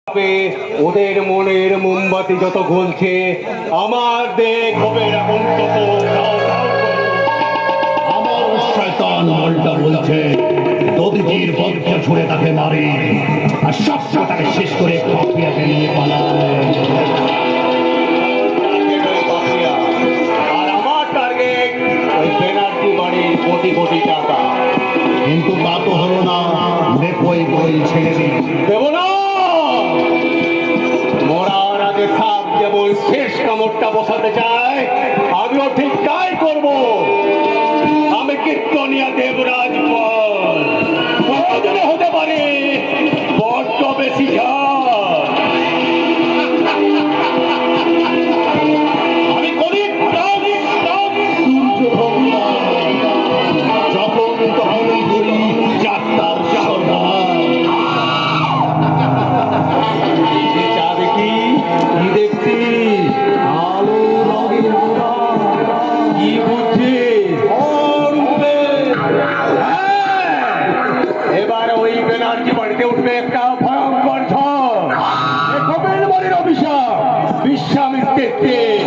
ওদের মনের মোমবাতি যত জ্বলছে আমার দেখ হবে এখন তত দাও দাও করে। আমার শয়তান মলটা বলছে দদিজির বদ্ধ ছুড়ে তাকে মারে আর সব তাকে শেষ করে কাফিয়াকে নিয়ে পালায়। আর আমার টার্গেট ওই ব্যানার্জি বাড়ির কোটি কোটি টাকা। কিন্তু তা তো হলো না, দেখোই বই ছেড়ে দিই দেব না। মরার আগে সাপ যেমন শেষ কামড়টা বসাতে চায় আমিও ঠিক তাই করব। আমি কীর্তনিয়া দেবরাজ পাল, প্রয়োজনে হতে পারে বড্ড বেশি ঝাল। আমি করি যখন তখনই করি যাত্রার সর্বনাশ। চা দেখি কি দেখছি আলো রঙের আকাশ। কি বুঝছি এবার ওই ব্যানার্জি বাড়িতে উঠবে একটা ভয়ঙ্কর ঝড়। কবের বাড়ির অভিশাপ বিশ্বামিত্রের